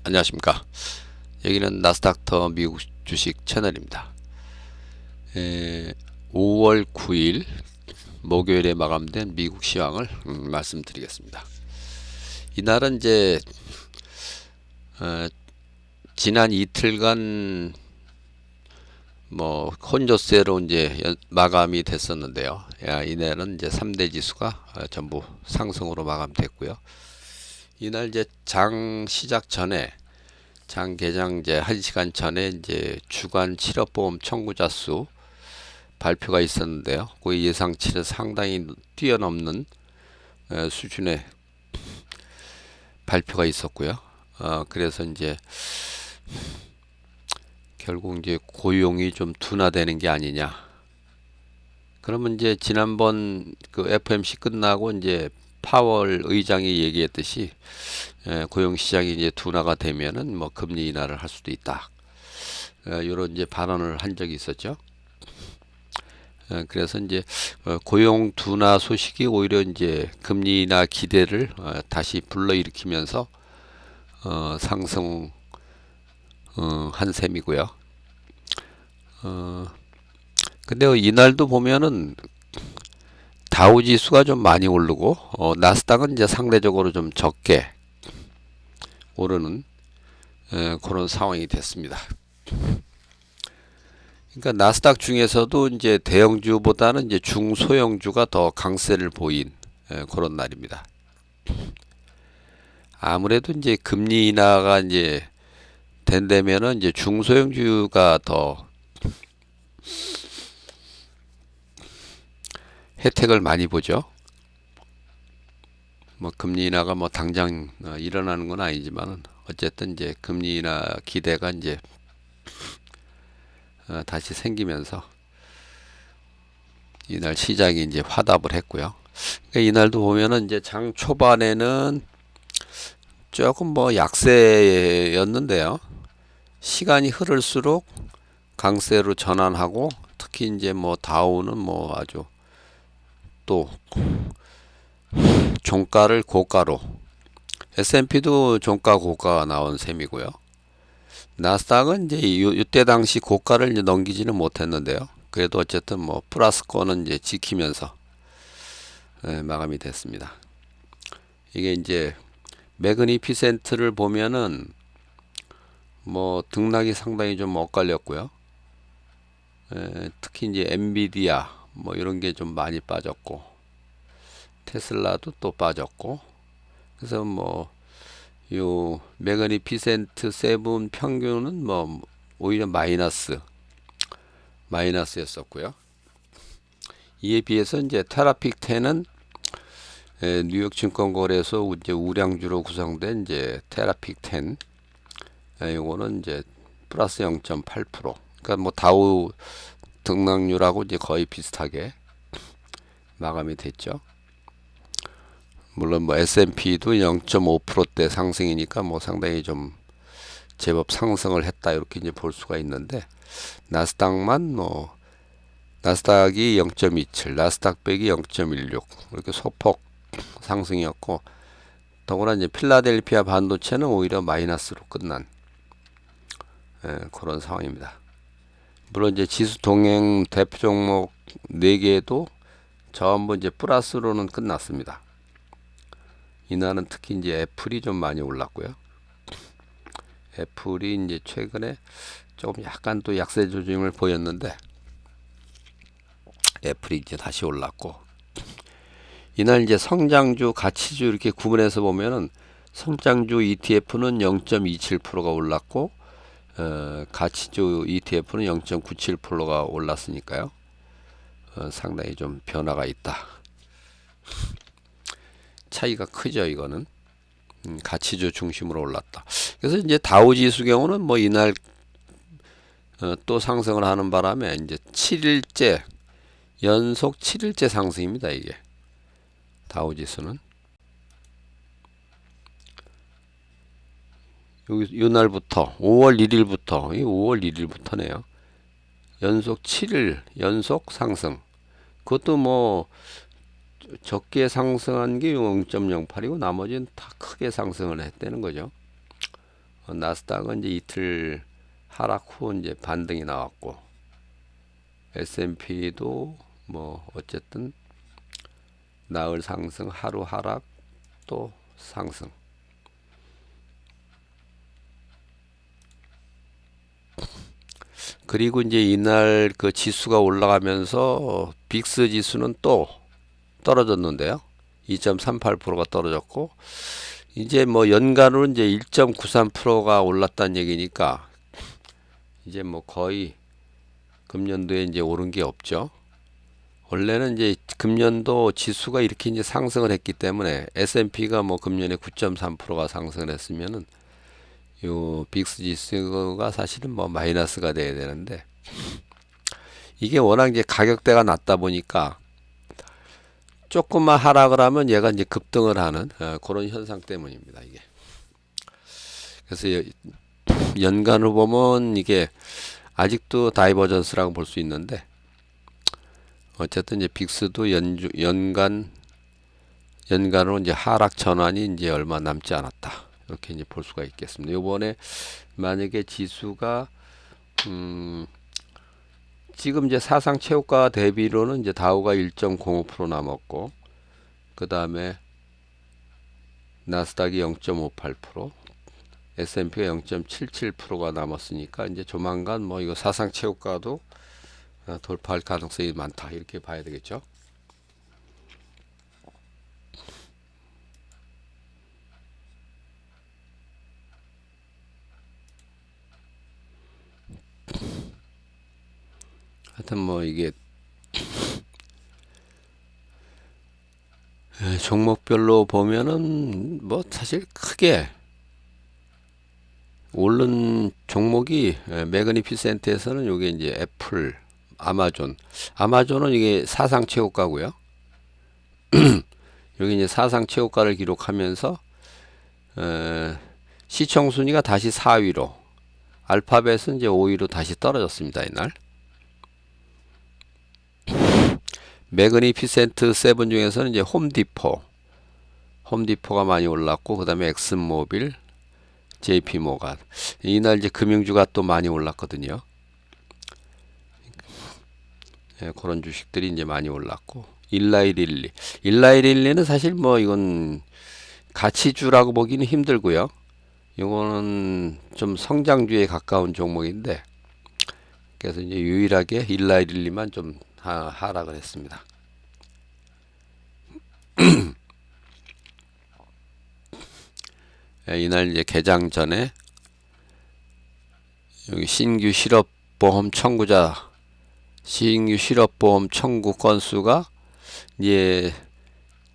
안녕하십니까. 여기는 나스닥터 미국 주식 채널입니다. 5월 9일 목요일에 마감된 미국 시황을 말씀드리겠습니다. 이날은 이제 지난 이틀간 혼조세로 이제 마감이 됐었는데요. 이날은 이제 3대 지수가 전부 상승으로 마감됐고요. 이날 이제 장 시작 전에 장 개장 이제 1시간 전에 이제 주간 실업보험 청구자 수 발표가 있었는데요. 그 예상치를 상당히 뛰어넘는 수준의 발표가 있었고요. 그래서 이제 결국 이제 고용이 좀 둔화되는 게 아니냐. 그러면 이제 지난번 그 FOMC 끝나고 이제 파월 의장이 얘기했듯이 고용 시장이 이제 둔화가 되면은 뭐 금리 인하를 할 수도 있다. 이런 이제 발언을 한 적이 있었죠. 그래서 이제 고용 둔화 소식이 오히려 이제 금리 인하 기대를 다시 불러일으키면서 상승 한 셈이고요. 근데 이날도 보면은 다우 지수가 좀 많이 오르고 나스닥은 이제 상대적으로 좀 적게 오르는 그런 상황이 됐습니다. 그러니까 나스닥 중에서도 이제 대형주보다는 이제 중소형주가 더 강세를 보인 그런 날입니다. 아무래도 이제 금리 인하가 이제 된다면은 이제 중소형주가 더 혜택을 많이 보죠. 뭐 금리 인하가 뭐 당장 일어나는 건 아니지만은 어쨌든 이제 금리 인하 기대가 이제 다시 생기면서 이날 시장이 이제 화답을 했고요. 그러니까 이날도 보면은 이제 장 초반에는 조금 뭐 약세였는데요. 시간이 흐를수록 강세로 전환하고 특히 이제 뭐 다우는 뭐 아주 또 종가를 고가로 S&P도 종가 고가가 나온 셈이고요. 나스닥은 이제 이때 당시 고가를 이제 넘기지는 못했는데요. 그래도 어쨌든 뭐 플러스권은 이제 지키면서 마감이 됐습니다. 이게 이제 매그니피센트를 보면은 뭐 등락이 상당히 좀 엇갈렸고요. 특히 이제 엔비디아 뭐 이런 게 좀 많이 빠졌고 테슬라도 또 빠졌고 그래서 뭐 요 매그니피센트 세븐 평균은 뭐 오히려 마이너스였었고요. 이에 비해서 이제 테라픽 10은 뉴욕 증권거래소 이제 우량주로 구성된 이제 테라픽 10 요거는 이제 플러스 0.8%. 그러니까 뭐 다우 등락률하고 이제 거의 비슷하게 마감이 됐죠. 물론 뭐 S&P도 0.5%대 상승이니까 뭐 상당히 좀 제법 상승을 했다 이렇게 이제 볼 수가 있는데 나스닥만 뭐 나스닥이 0.27, 나스닥 백이 0.16 이렇게 소폭 상승이었고 더구나 이제 필라델피아 반도체는 오히려 마이너스로 끝난 그런 상황입니다. 물론 이제 지수 동행 대표 종목 4개도 전부 이제 플러스로는 끝났습니다. 이날은 특히 이제 애플이 좀 많이 올랐고요. 애플이 이제 최근에 조금 약간 또 약세 조짐을 보였는데 애플이 이제 다시 올랐고 이날 이제 성장주, 가치주 이렇게 구분해서 보면은 성장주 ETF는 0.27%가 올랐고 가치주 ETF는 0.97%가 올랐으니까요. 상당히 좀 변화가 있다. 차이가 크죠, 이거는. 가치주 중심으로 올랐다. 그래서 이제 다우지수 경우는 뭐 이날 또 상승을 하는 바람에 이제 7일째 연속 7일째 상승입니다, 이게. 다우지수는 요 날부터 5월 1일부터 이 5월 1일부터네요. 연속 7일 연속 상승. 그것도 뭐 적게 상승한 게 0.08이고 나머지는 다 크게 상승을 했다는 거죠. 나스닥은 이제 이틀 하락 후 이제 반등이 나왔고, S&P도 뭐 어쨌든 나흘 상승, 하루 하락, 또 상승. 그리고 이제 이날 그 지수가 올라가면서 빅스 지수는 또 떨어졌는데요. 2.38%가 떨어졌고, 이제 뭐 연간으로 이제 1.93%가 올랐다는 얘기니까 이제 뭐 거의 금년도에 이제 오른 게 없죠. 원래는 이제 금년도 지수가 이렇게 이제 상승을 했기 때문에 S&P가 뭐 금년에 9.3%가 상승을 했으면은 요 빅스 지수가 사실은 뭐 마이너스가 돼야 되는데, 이게 워낙 이제 가격대가 낮다 보니까 조금만 하락을 하면 얘가 이제 급등을 하는 그런 현상 때문입니다. 이게. 그래서 연간으로 보면 이게 아직도 다이버전스라고 볼 수 있는데, 어쨌든 이제 빅스도 연간으로 이제 하락 전환이 이제 얼마 남지 않았다. 이렇게 이제 볼 수가 있겠습니다. 요번에 만약에 지수가 지금 이제 사상 최고가 대비로는 이제 다우가 1.05% 남았고, 그 다음에 나스닥이 0.58%, S&P가 0.77%가 남았으니까 이제 조만간 뭐 이거 사상 최고가도 돌파할 가능성이 많다, 이렇게 봐야 되겠죠. 하여튼 뭐 이게 종목별로 보면은 뭐 사실 크게 오른 종목이 매그니피센트에서는 요게 이제 애플, 아마존은 이게 사상 최고가고요. 여기 이제 사상 최고가를 기록하면서 시총 순위가 다시 4위로, 알파벳은 이제 5위로 다시 떨어졌습니다. 이날. 매그니피센트 세븐 중에서는 이제 홈디포가 많이 올랐고, 그 다음에 엑슨모빌, JP모간. 이날 이제 금융주가 또 많이 올랐거든요. 그런 주식들이 이제 많이 올랐고, 일라이릴리는 사실 뭐 이건 가치주라고 보기는 힘들고요. 이거는 좀 성장주에 가까운 종목인데, 그래서 이제 유일하게 일라이릴리만 좀 하락을 했습니다. 이날 이제 개장 전에 여기 신규 실업보험 청구 건수가 이제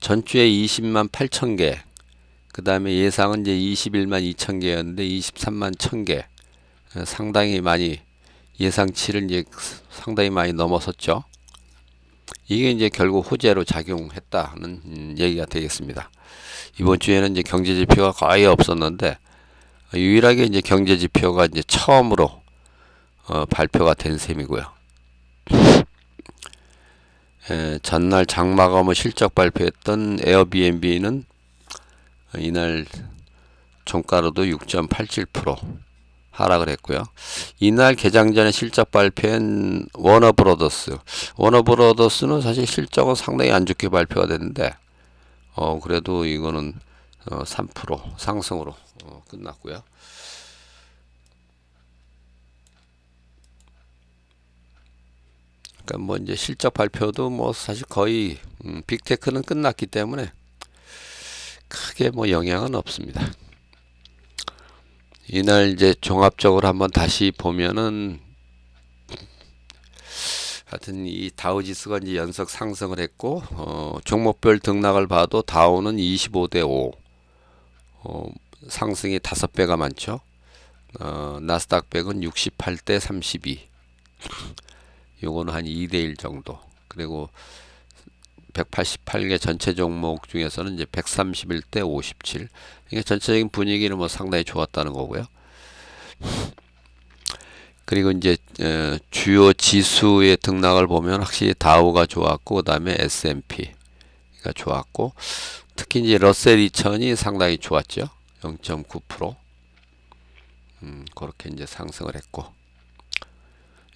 전주에 20만 8천 개, 그 다음에 예상은 이제 21만 2천 개였는데 23만 1천 개, 상당히 많이 예상치를 이제 상당히 많이 넘어섰죠. 이게 이제 결국 호재로 작용했다는 얘기가 되겠습니다. 이번 주에는 이제 경제 지표가 거의 없었는데, 유일하게 이제 경제 지표가 이제 처음으로 발표가 된 셈이고요. 전날 장마감을 실적 발표했던 에어비앤비는 이날 종가로도 6.87% 하락을 했고요. 이날 개장 전에 실적 발표한 워너브로더스는 사실 실적은 상당히 안 좋게 발표가 됐는데, 그래도 이거는 3% 상승으로 끝났고요. 그러니까 뭐 이제 실적 발표도 뭐 사실 거의 빅테크는 끝났기 때문에 크게 뭐 영향은 없습니다. 이날 이제 종합적으로 한번 다시 보면은, 하여튼 이 다우지수가 이제 연속 상승을 했고, 종목별 등락을 봐도 다우는 25대 5, 상승이 5배가 많죠. 나스닥 100은 68대 32, 요거는 한 2대 1 정도. 그리고 188개 전체 종목 중에서는 이제 131대 57. 이게 전체적인 분위기는 뭐 상당히 좋았다는 거고요. 그리고 이제 주요 지수의 등락을 보면 확실히 다우가 좋았고, 그 다음에 S&P가 좋았고, 특히 이제 러셀 2000이 상당히 좋았죠. 0.9%. 그렇게 이제 상승을 했고,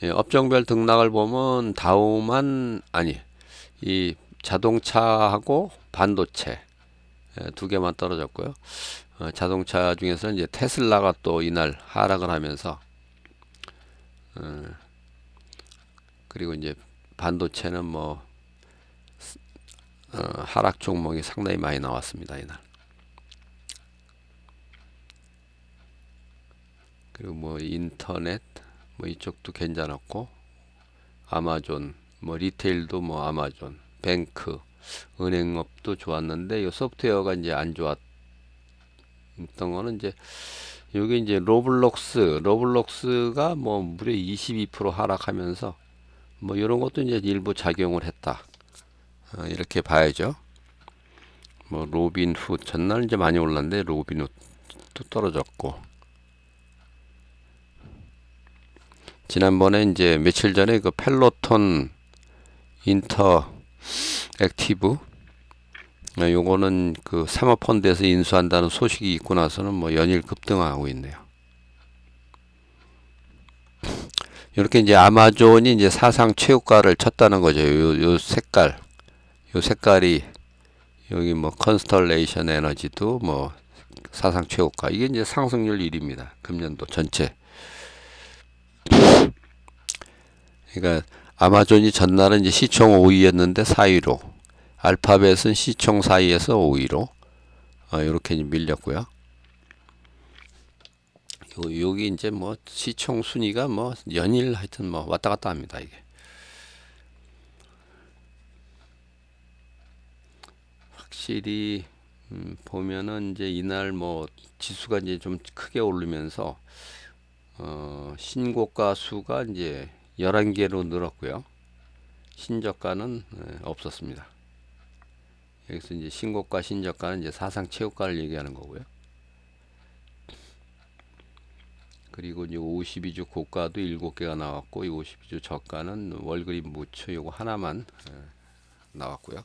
예, 업종별 등락을 보면 다우만 아니 이 자동차하고 반도체 두 개만 떨어졌고요. 자동차 중에서 이제 테슬라가 또 이날 하락을 하면서 그리고 이제 반도체는 뭐 하락 종목이 상당히 많이 나왔습니다 이날. 그리고 뭐 인터넷 뭐 이쪽도 괜찮았고 아마존 뭐 리테일도 뭐 아마존 뱅크 은행업도 좋았는데 이 소프트웨어가 이제 안 좋았던 거는 이제 여기 이제 로블록스가 뭐 무려 22% 하락하면서 뭐 이런 것도 이제 일부 작용을 했다. 이렇게 봐야죠. 뭐 로빈훗 전날 이제 많이 올랐는데 로빈훗도 떨어졌고 지난번에 이제 며칠 전에 그 펠로톤 인터 액티브 요거는 그 사모펀드에서 인수한다는 소식이 있고 나서는 뭐 연일 급등하고 있네요. 이렇게 이제 아마존이 이제 사상 최고가를 쳤다는 거죠. 요 색깔이 여기 뭐 컨스털레이션 에너지도 뭐 사상 최고가. 이게 이제 상승률 1위입니다. 금년도 전체. 그러니까 아마존이 전날은 이제 시총 5위였는데 4위로, 알파벳은 시총 4위에서 5위로 이렇게 밀렸고요. 여기 이제 뭐 시총 순위가 뭐 연일 하여튼 뭐 왔다 갔다 합니다 이게. 확실히 보면은 이제 이날 뭐 지수가 이제 좀 크게 오르면서 신고가 수가 이제 11개로 늘었고요. 신저가는 없었습니다. 여기서 이제 신고가 신저가는 이제 사상 최고가를 얘기하는 거고요. 그리고 이제 52주 고가도 7개가 나왔고 이 52주 저가는 월그린 무초 요거 하나만 나왔고요.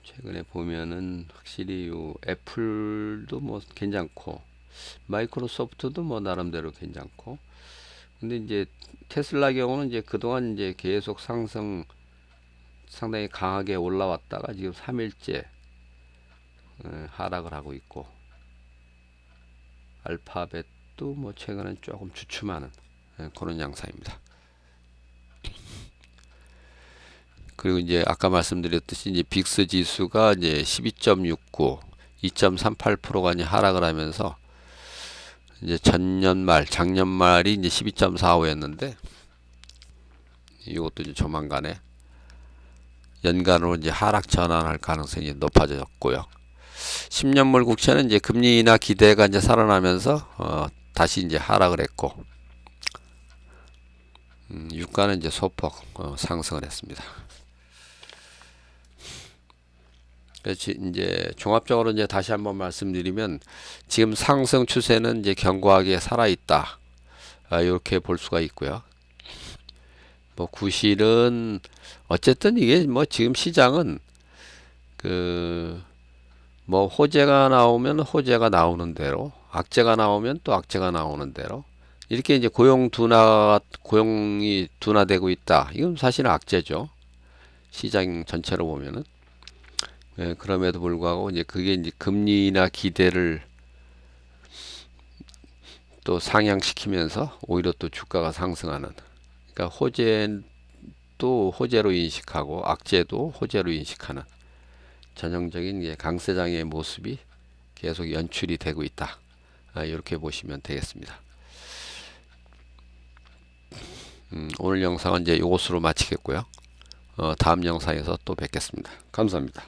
최근에 보면은 확실히 요 애플도 뭐 괜찮고 마이크로소프트도 뭐 나름대로 괜찮고 근데 이제 테슬라 경우는 이제 그동안 이제 계속 상승 상당히 강하게 올라왔다가 지금 3일째 하락을 하고 있고 알파벳도 뭐 최근에 조금 주춤하는 그런 양상입니다. 그리고 이제 아까 말씀드렸듯이 이제 빅스 지수가 이제 12.69, 2.38%가 이제 하락을 하면서 이제 작년 말이 이제 12.45였는데 이것도 이제 조만간에 연간으로 이제 하락 전환할 가능성이 높아졌고요. 10년물 국채는 이제 금리 인하 기대가 이제 살아나면서 다시 이제 하락을 했고 유가는 이제 소폭 상승을 했습니다. 그렇지 이제 종합적으로 이제 다시 한번 말씀드리면 지금 상승 추세는 이제 견고하게 살아 있다. 이렇게 볼 수가 있고요. 뭐 구실은 어쨌든 이게 뭐 지금 시장은 그 뭐 호재가 나오면 호재가 나오는 대로 악재가 나오면 또 악재가 나오는 대로 이렇게 이제 고용이 둔화되고 있다. 이건 사실은 악재죠. 시장 전체로 보면은. 예, 그럼에도 불구하고 이제 그게 이제 금리나 기대를 또 상향시키면서 오히려 또 주가가 상승하는. 그러니까 호재도 호재로 인식하고 악재도 호재로 인식하는 전형적인 강세장의 모습이 계속 연출이 되고 있다. 이렇게 보시면 되겠습니다. 오늘 영상은 이제 이것으로 마치겠고요. 다음 영상에서 또 뵙겠습니다. 감사합니다.